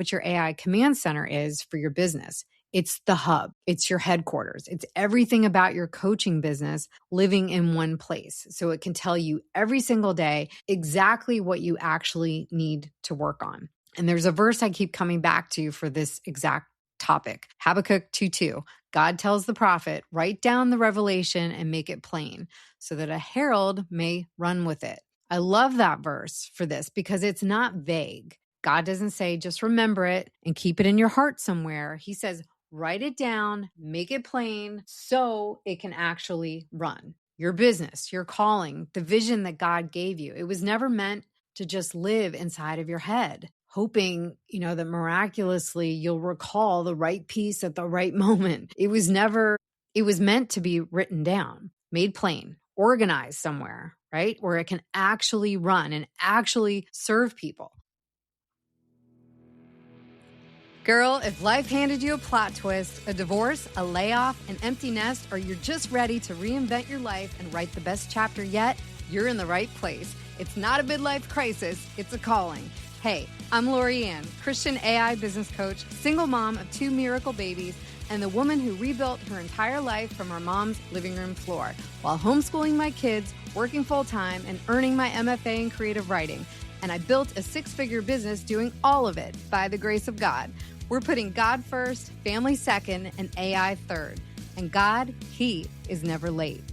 what your AI command center is for your business. It's the hub. It's your headquarters. It's everything about your coaching business living in one place. So it can tell you every single day exactly what you actually need to work on. And there's a verse I keep coming back to for this exact topic. Habakkuk 2:2. God tells the prophet, write down the revelation and make it plain so that a herald may run with it. I love that verse for this because it's not vague. God doesn't say, just remember it and keep it in your heart somewhere. He says, write it down, make it plain so it can actually run. Your business, your calling, the vision that God gave you. It was never meant to just live inside of your head, hoping, that miraculously you'll recall the right piece at the right moment. It was meant to be written down, made plain, organized somewhere, right? Where it can actually run and actually serve people. Girl, if life handed you a plot twist, a divorce, a layoff, an empty nest, or you're just ready to reinvent your life and write the best chapter yet, you're in the right place. It's not a midlife crisis, it's a calling. Hey, I'm Lorianne, Christian AI business coach, single mom of 2 miracle babies, and the woman who rebuilt her entire life from her mom's living room floor while homeschooling my kids, working full-time, and earning my MFA in creative writing. And I built a 6-figure business doing all of it by the grace of God. We're putting God first, family second, and AI third. And God, He is never late.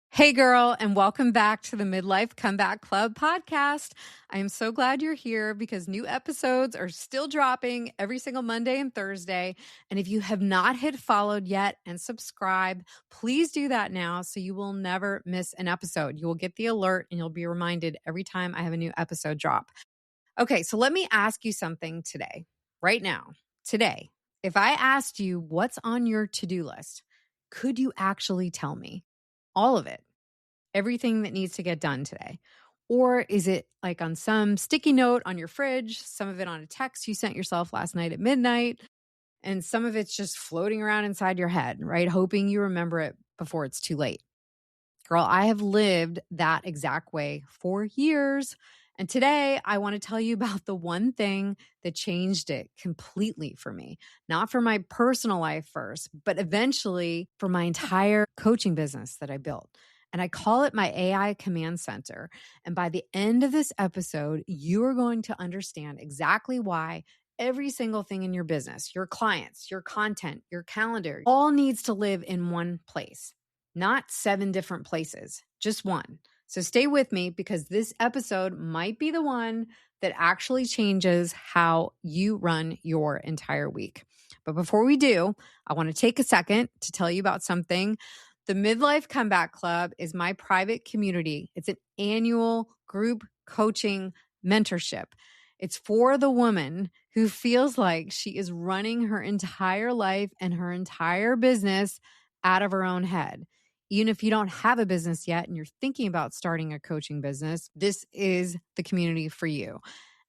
Hey girl, and welcome back to the Midlife Comeback Club podcast. I am so glad you're here because new episodes are still dropping every single Monday and Thursday. And if you have not hit followed yet and subscribe, please do that now so you will never miss an episode. You will get the alert and you'll be reminded every time I have a new episode drop. Okay, so let me ask you something today, right now, today. If I asked you what's on your to-do list, could you actually tell me? All of it. Everything that needs to get done today? Or is it like on some sticky note on your fridge, some of it on a text you sent yourself last night at midnight, and some of it's just floating around inside your head, right? Hoping you remember it before it's too late. Girl, I have lived that exact way for years. And today I want to tell you about the one thing that changed it completely for me, not for my personal life first, but eventually for my entire coaching business that I built. And I call it my AI command center. And by the end of this episode, you are going to understand exactly why every single thing in your business, your clients, your content, your calendar, all needs to live in one place, not 7 different places, just one. So stay with me because this episode might be the one that actually changes how you run your entire week. But before we do, I want to take a second to tell you about something. The Midlife Comeback Club is my private community. It's an annual group coaching mentorship. It's for the woman who feels like she is running her entire life and her entire business out of her own head. Even if you don't have a business yet and you're thinking about starting a coaching business, this is the community for you.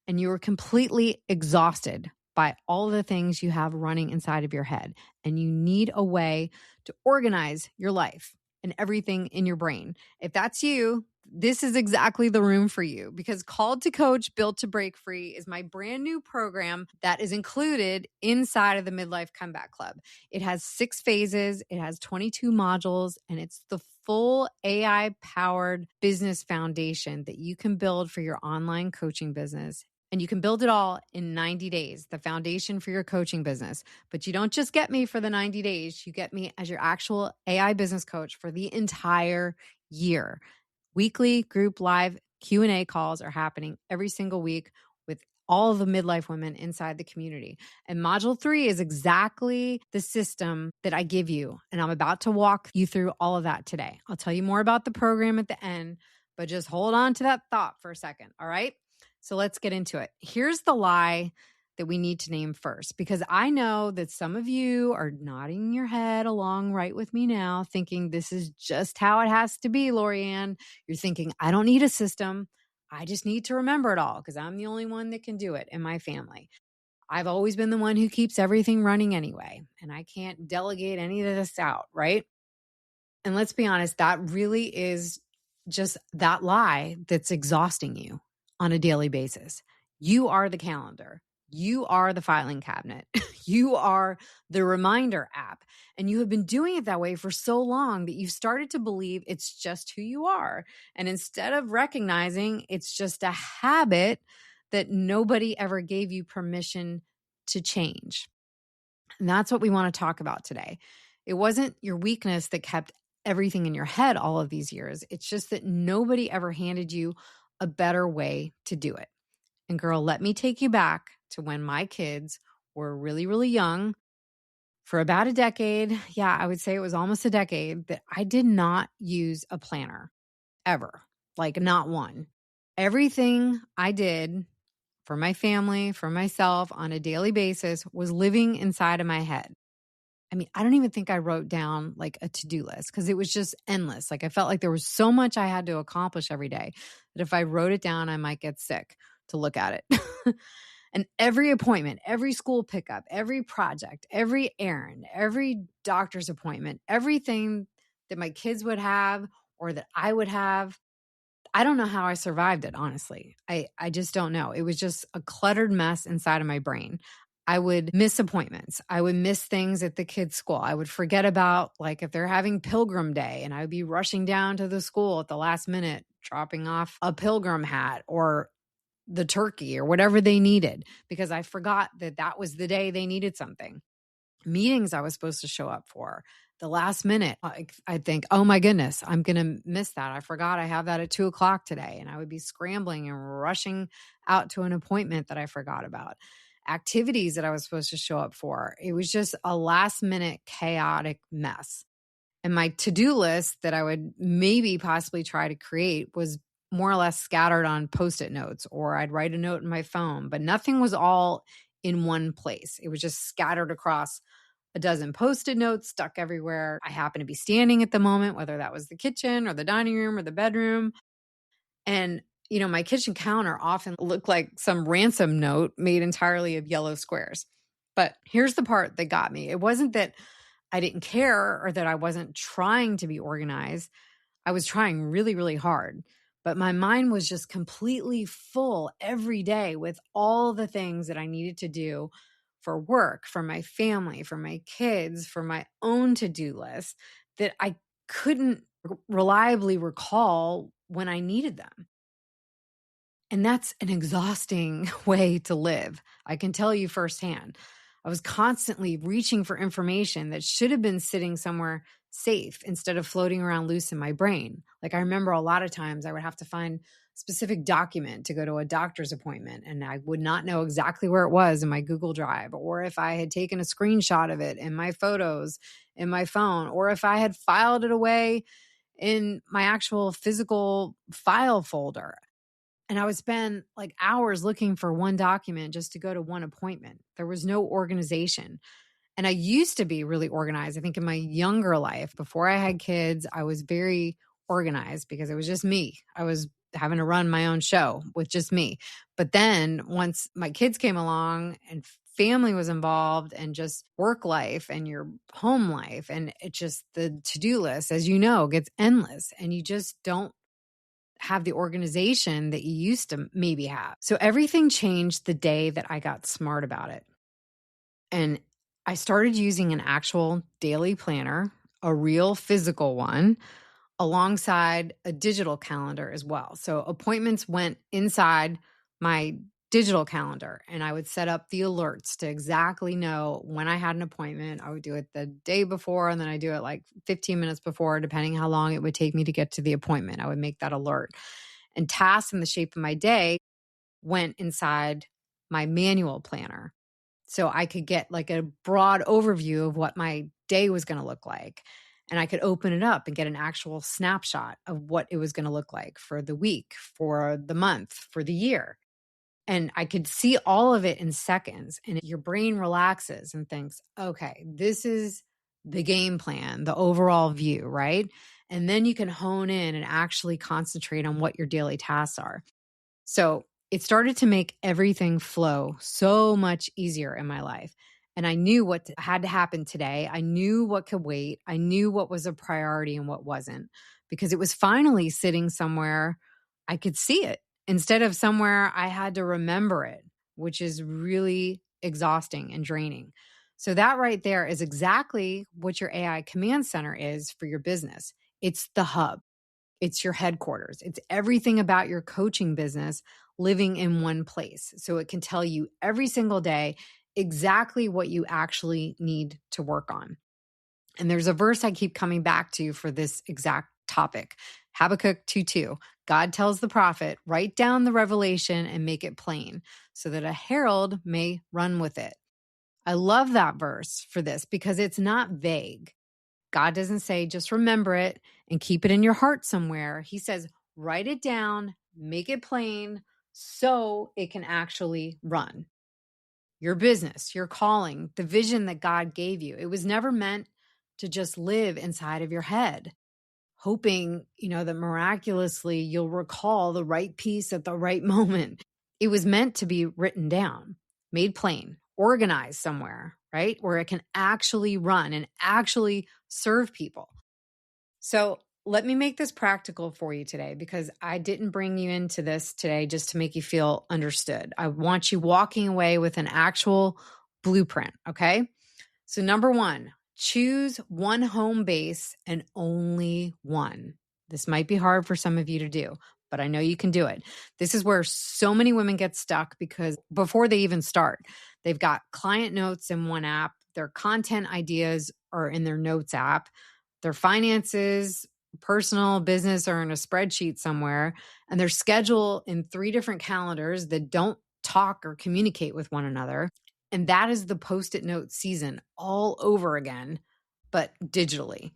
And you are completely exhausted by all the things you have running inside of your head. And you need a way to organize your life and everything in your brain. If that's you, this is exactly the room for you because Called to Coach, Built to Break Free is my brand new program that is included inside of the Midlife Comeback Club. It has 6 phases, it has 22 modules, and it's the full AI-powered business foundation that you can build for your online coaching business. And you can build it all in 90 days, the foundation for your coaching business. But you don't just get me for the 90 days. You get me as your actual AI business coach for the entire year. Weekly group live Q&A calls are happening every single week with all of the midlife women inside the community. And module 3 is exactly the system that I give you. And I'm about to walk you through all of that today. I'll tell you more about the program at the end, but just hold on to that thought for a second. All right. So let's get into it. Here's the lie that we need to name first, because I know that some of you are nodding your head along right with me now, thinking this is just how it has to be, Lorianne. You're thinking, I don't need a system. I just need to remember it all because I'm the only one that can do it in my family. I've always been the one who keeps everything running anyway, and I can't delegate any of this out, right? And let's be honest, that really is just that lie that's exhausting you on a daily basis. You are the calendar. You are the filing cabinet. You are the reminder app. And you have been doing it that way for so long that you've started to believe it's just who you are. And instead of recognizing it's just a habit that nobody ever gave you permission to change. And that's what we want to talk about today. It wasn't your weakness that kept everything in your head all of these years. It's just that nobody ever handed you a better way to do it. And girl, let me take you back to when my kids were really, really young. For about a decade, yeah, I would say it was almost a decade, that I did not use a planner ever, like not one. Everything I did for my family, for myself on a daily basis was living inside of my head. I mean, I don't even think I wrote down like a to-do list because it was just endless. Like I felt like there was so much I had to accomplish every day that if I wrote it down, I might get sick to look at it. And every appointment, every school pickup, every project, every errand, every doctor's appointment, everything that my kids would have or that I would have, I don't know how I survived it, honestly. I just don't know. It was just a cluttered mess inside of my brain. I would miss appointments. I would miss things at the kids' school. I would forget about, like, if they're having Pilgrim Day, and I would be rushing down to the school at the last minute, dropping off a pilgrim hat or the turkey or whatever they needed because I forgot that that was the day they needed something. Meetings I was supposed to show up for. The last minute, I think, oh my goodness, I'm going to miss that. I forgot I have that at 2:00 today. And I would be scrambling and rushing out to an appointment that I forgot about. Activities that I was supposed to show up for. It was just a last minute chaotic mess. And my to-do list that I would maybe possibly try to create was more or less scattered on Post-it notes, or I'd write a note in my phone, but nothing was all in one place. It was just scattered across a dozen Post-it notes stuck everywhere. I happened to be standing at the moment, whether that was the kitchen or the dining room or the bedroom. And, you know, my kitchen counter often looked like some ransom note made entirely of yellow squares. But here's the part that got me. It wasn't that I didn't care or that I wasn't trying to be organized. I was trying really, really hard. But my mind was just completely full every day with all the things that I needed to do for work, for my family, for my kids, for my own to-do list that I couldn't reliably recall when I needed them. And that's an exhausting way to live. I can tell you firsthand. I was constantly reaching for information that should have been sitting somewhere safe instead of floating around loose in my brain. Like I remember a lot of times I would have to find a specific document to go to a doctor's appointment, and I would not know exactly where it was in my Google Drive, or if I had taken a screenshot of it in my photos in my phone, or if I had filed it away in my actual physical file folder. And I would spend like hours looking for one document just to go to one appointment. There was no organization. And I used to be really organized. I think in my younger life, before I had kids, I was very organized because it was just me. I was having to run my own show with just me. But then once my kids came along and family was involved and just work life and your home life, and it just, the to-do list, as you know, gets endless and you just don't have the organization that you used to maybe have. So everything changed the day that I got smart about it. And I started using an actual daily planner, a real physical one, alongside a digital calendar as well. So appointments went inside my digital calendar, and I would set up the alerts to exactly know when I had an appointment. I would do it the day before, and then I do it like 15 minutes before, depending how long it would take me to get to the appointment. I would make that alert. And tasks in the shape of my day went inside my manual planner. So I could get like a broad overview of what my day was going to look like. And I could open it up and get an actual snapshot of what it was going to look like for the week, for the month, for the year. And I could see all of it in seconds. And your brain relaxes and thinks, okay, this is the game plan, the overall view, right? And then you can hone in and actually concentrate on what your daily tasks are. So it started to make everything flow so much easier in my life. And I knew what had to happen today. I knew what could wait. I knew what was a priority and what wasn't, because it was finally sitting somewhere I could see it. instead of somewhere I had to remember it, which is really exhausting and draining. So that right there is exactly what your AI command center is for your business. It's the hub. It's your headquarters. It's everything about your coaching business living in one place. So it can tell you every single day exactly what you actually need to work on. And there's a verse I keep coming back to for this exact topic. Habakkuk 2:2. God tells the prophet, write down the revelation and make it plain so that a herald may run with it. I love that verse for this because it's not vague. God doesn't say, just remember it and keep it in your heart somewhere. He says, write it down, make it plain so it can actually run. Your business, your calling, the vision that God gave you. It was never meant to just live inside of your head, hoping, that miraculously you'll recall the right piece at the right moment. It was meant to be written down, made plain, organized somewhere, right? Where it can actually run and actually serve people. So let me make this practical for you today because I didn't bring you into this today just to make you feel understood. I want you walking away with an actual blueprint, okay? So number one, choose one home base and only one. This might be hard for some of you to do, but I know you can do it. This is where so many women get stuck because before they even start, they've got client notes in one app, their content ideas are in their notes app, their finances, personal, business are in a spreadsheet somewhere, and their schedule in 3 different calendars that don't talk or communicate with one another. And that is the Post-it note season all over again, but digitally.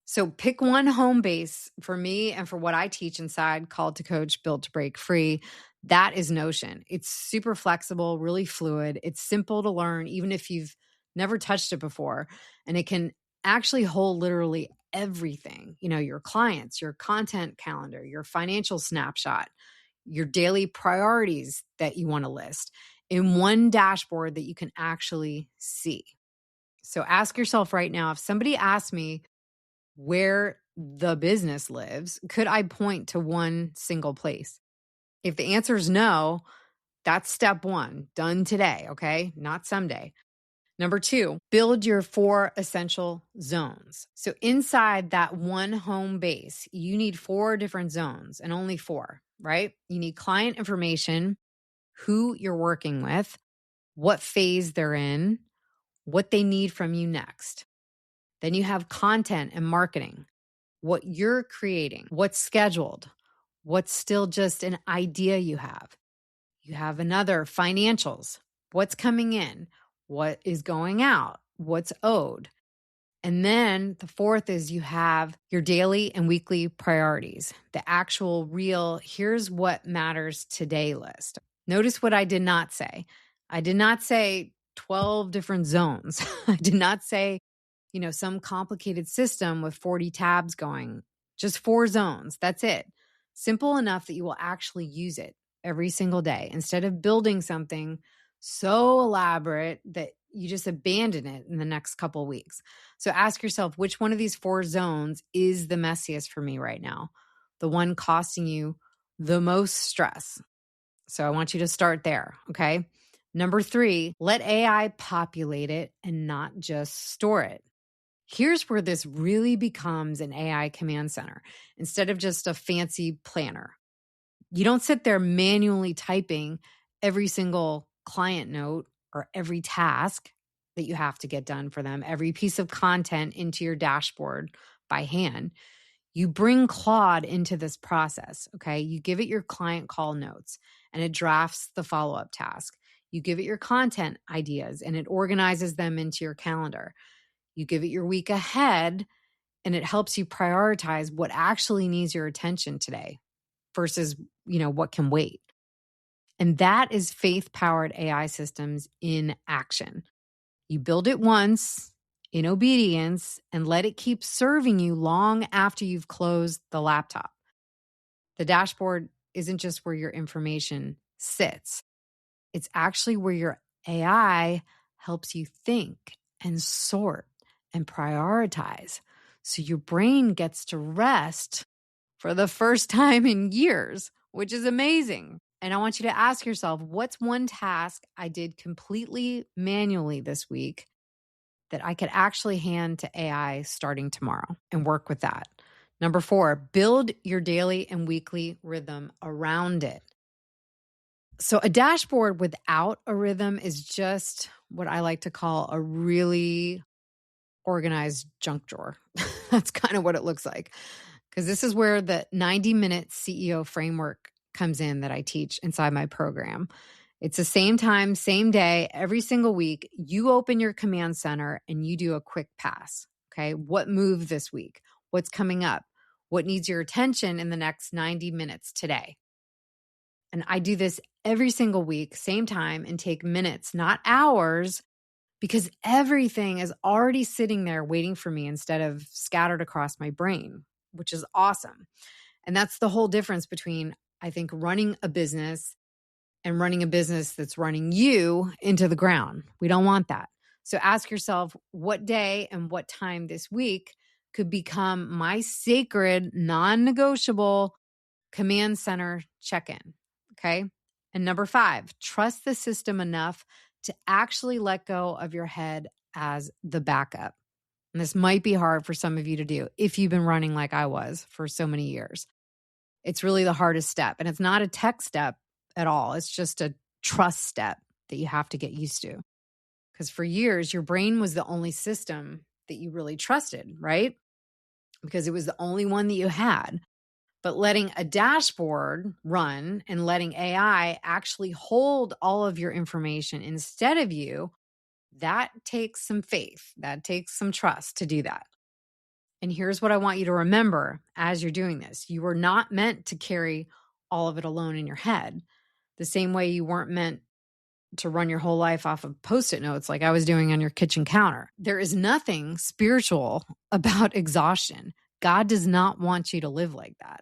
So pick one home base for me and for what I teach inside Called to Coach, Built to Break Free. That is Notion. It's super flexible, really fluid. It's simple to learn, even if you've never touched it before. And it can actually hold literally everything, your clients, your content calendar, your financial snapshot, your daily priorities that you want to list in one dashboard that you can actually see. So ask yourself right now, if somebody asked me where the business lives, could I point to one single place? If the answer is no, that's step one, done today, okay? Not someday. Number 2, build your 4 essential zones. So inside that one home base, you need 4 different zones and only 4, right? You need client information, who you're working with, what phase they're in, what they need from you next. Then you have content and marketing, what you're creating, what's scheduled, what's still just an idea you have. You have another financials, what's coming in, what is going out, what's owed. And then the 4th is you have your daily and weekly priorities, the actual real, here's what matters today list. Notice what I did not say. I did not say 12 different zones. I did not say, some complicated system with 40 tabs going. Just 4 zones. That's it. Simple enough that you will actually use it every single day instead of building something so elaborate that you just abandon it in the next couple of weeks. So ask yourself, which one of these 4 zones is the messiest for me right now? The one costing you the most stress. So I want you to start there, okay? Number 3, let AI populate it and not just store it. Here's where this really becomes an AI command center instead of just a fancy planner. You don't sit there manually typing every single client note or every task that you have to get done for them, every piece of content into your dashboard by hand. You bring Claude into this process, okay? You give it your client call notes and it drafts the follow-up task. You give it your content ideas and it organizes them into your calendar. You give it your week ahead and it helps you prioritize what actually needs your attention today versus, what can wait. And that is faith-powered AI systems in action. You build it once in obedience and let it keep serving you long after you've closed the laptop. The dashboard isn't just where your information sits. It's actually where your AI helps you think and sort and prioritize. So your brain gets to rest for the first time in years which is amazing. And I want you to ask yourself, what's one task I did completely manually this week that I could actually hand to AI starting tomorrow and work with that? Number 4, build your daily and weekly rhythm around it. So a dashboard without a rhythm is just what I like to call a really organized junk drawer. That's kind of what it looks like. Because this is where the 90-minute CEO framework comes in that I teach inside my program. It's the same time, same day, every single week. You open your command center and you do a quick pass. Okay. What moved this week? What's coming up? What needs your attention in the next 90 minutes today? And I do this every single week, same time, and take minutes, not hours, because everything is already sitting there waiting for me instead of scattered across my brain, which is awesome. And that's the whole difference between, I think, running a business and running a business that's running you into the ground. We don't want that. So ask yourself, what day and what time this week could become my sacred, non-negotiable command center check-in. Okay. And number 5, trust the system enough to actually let go of your head as the backup. And this might be hard for some of you to do if you've been running like I was for so many years. It's really the hardest step. And it's not a tech step at all. It's just a trust step that you have to get used to. Because for years, your brain was the only system that you really trusted, right? Because it was the only one that you had. But letting a dashboard run and letting AI actually hold all of your information instead of you, that takes some faith. That takes some trust to do that. And here's what I want you to remember as you're doing this. You were not meant to carry all of it alone in your head, the same way you weren't meant to run your whole life off of Post-it notes like I was doing on your kitchen counter. There is nothing spiritual about exhaustion. God does not want you to live like that.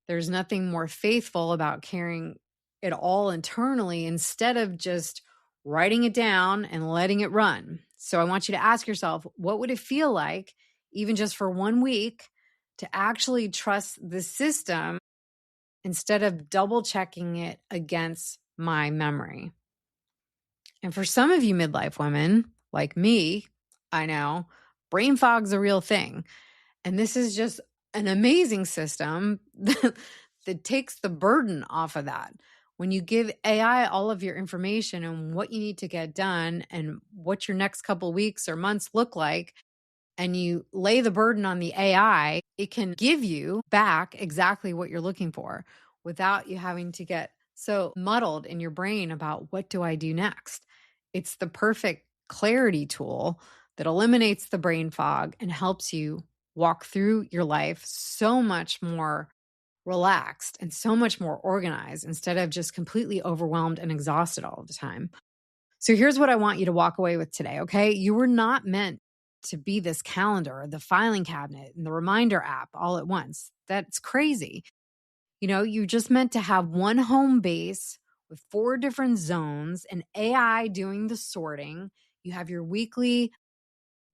There's nothing more faithful about carrying it all internally instead of just writing it down and letting it run. So I want you to ask yourself, what would it feel like, even just for 1 week, to actually trust the system instead of double checking it against my memory? And for some of you midlife women like me, I know brain fog's a real thing. And this is just an amazing system that takes the burden off of that. When you give AI all of your information and what you need to get done and what your next couple of weeks or months look like, and you lay the burden on the AI, it can give you back exactly what you're looking for without you having to get so muddled in your brain about what do I do next. It's the perfect clarity tool that eliminates the brain fog and helps you walk through your life so much more relaxed and so much more organized instead of just completely overwhelmed and exhausted all the time. So here's what I want you to walk away with today, okay? You were not meant to be this calendar, the filing cabinet, and the reminder app all at once. That's crazy. You're just meant to have one home base with 4 different zones and AI doing the sorting. You have your weekly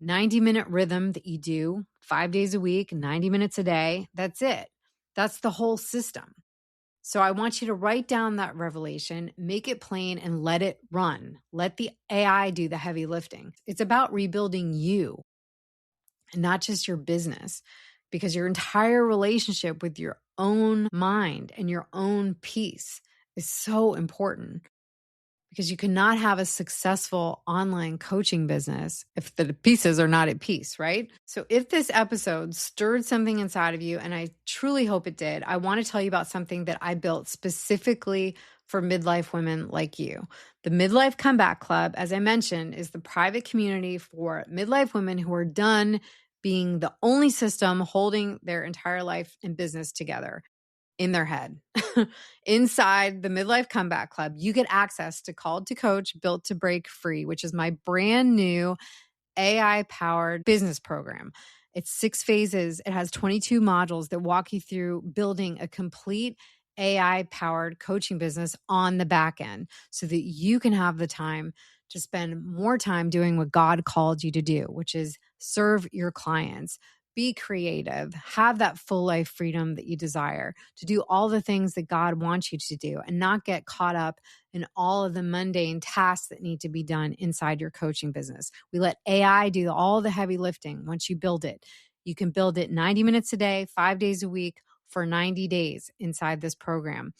90-minute rhythm that you do 5 days a week, 90 minutes a day. That's it. That's the whole system. So I want you to write down that revelation, make it plain, and let it run. Let the AI do the heavy lifting. It's about rebuilding you and not just your business, because your entire relationship with your own mind and your own peace is so important. Because you cannot have a successful online coaching business if the pieces are not at peace, right? So if this episode stirred something inside of you, and I truly hope it did, I want to tell you about something that I built specifically for midlife women like you. The Midlife Comeback Club, as I mentioned, is the private community for midlife women who are done being the only system holding their entire life and business together in their head. Inside the Midlife Comeback Club, you get access to Called to Coach, Built to Break Free, which is my brand new AI-powered business program. It's 6 phases. It has 22 modules that walk you through building a complete AI-powered coaching business on the back end so that you can have the time to spend more time doing what God called you to do, which is serve your clients, be creative, have that full life freedom that you desire, to do all the things that God wants you to do and not get caught up in all of the mundane tasks that need to be done inside your coaching business. We let AI do all the heavy lifting once you build it. You can build it 90 minutes a day, 5 days a week for 90 days inside this program.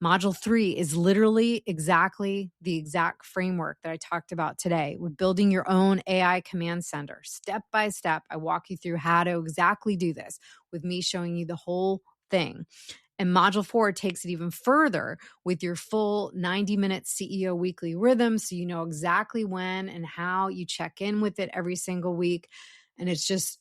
Module 3 is literally exactly the exact framework that I talked about today with building your own AI command center. Step by step, I walk you through how to exactly do this with me showing you the whole thing. And Module 4 takes it even further with your full 90-minute CEO weekly rhythm, so you know exactly when and how you check in with it every single week. And it's just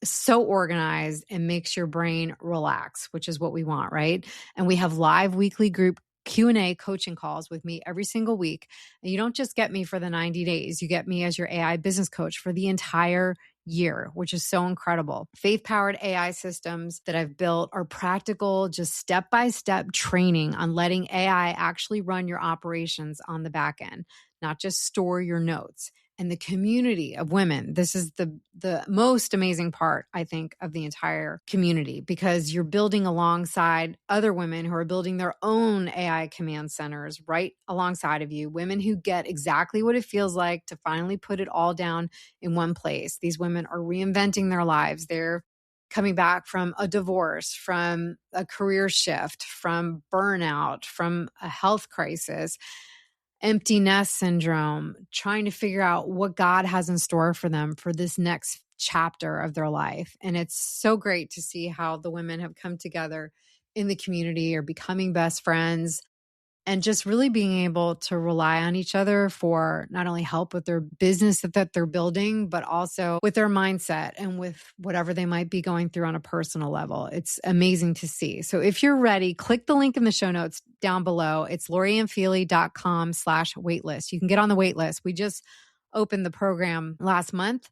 so organized and makes your brain relax, which is what we want, right? And we have live weekly group Q&A coaching calls with me every single week. And you don't just get me for the 90 days, you get me as your AI business coach for the entire year, which is so incredible. Faith-powered AI systems that I've built are practical, just step-by-step training on letting AI actually run your operations on the back end, not just store your notes. And the community of women, this is the most amazing part, I think, of the entire community, because you're building alongside other women who are building their own AI command centers right alongside of you, women who get exactly what it feels like to finally put it all down in one place. These women are reinventing their lives. They're coming back from a divorce, from a career shift, from burnout, from a health crisis, empty nest syndrome, trying to figure out what God has in store for them for this next chapter of their life. And it's so great to see how the women have come together in the community, are becoming best friends, and just really being able to rely on each other for not only help with their business that they're building, but also with their mindset and with whatever they might be going through on a personal level. It's amazing to see. So if you're ready, click the link in the show notes down below. It's lorianfeely.com/waitlist. You can get on the wait list. We just opened the program last month.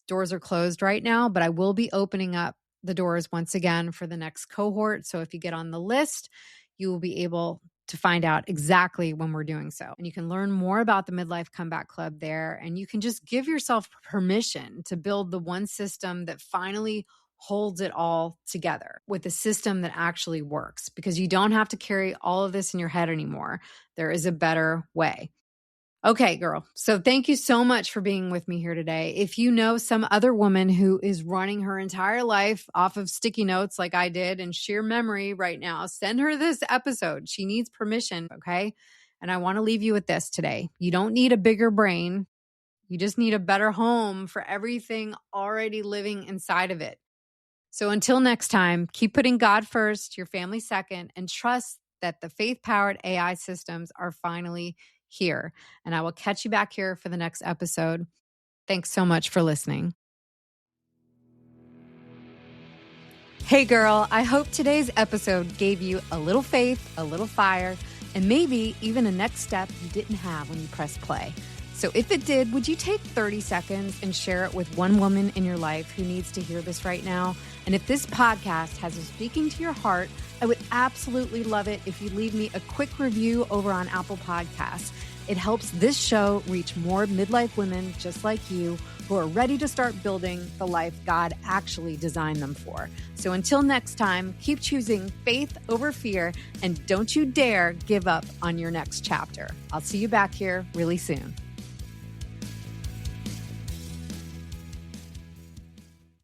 Doors are closed right now, but I will be opening up the doors once again for the next cohort. So if you get on the list, you will be able to find out exactly when we're doing so. And you can learn more about the Midlife Comeback Club there. And you can just give yourself permission to build the one system that finally holds it all together, with a system that actually works, because you don't have to carry all of this in your head anymore. There is a better way. Okay, girl. So thank you so much for being with me here today. If you know some other woman who is running her entire life off of sticky notes like I did and sheer memory right now, send her this episode. She needs permission, okay? And I want to leave you with this today. You don't need a bigger brain. You just need a better home for everything already living inside of it. So until next time, keep putting God first, your family second, and trust that the faith-powered AI systems are finally here. And I will catch you back here for the next episode. Thanks so much for listening. Hey girl, I hope today's episode gave you a little faith, a little fire, and maybe even a next step you didn't have when you pressed play. So if it did, would you take 30 seconds and share it with one woman in your life who needs to hear this right now? And if this podcast has been speaking to your heart, I would absolutely love it if you leave me a quick review over on Apple Podcasts. It helps this show reach more midlife women just like you who are ready to start building the life God actually designed them for. So until next time, keep choosing faith over fear, and don't you dare give up on your next chapter. I'll see you back here really soon.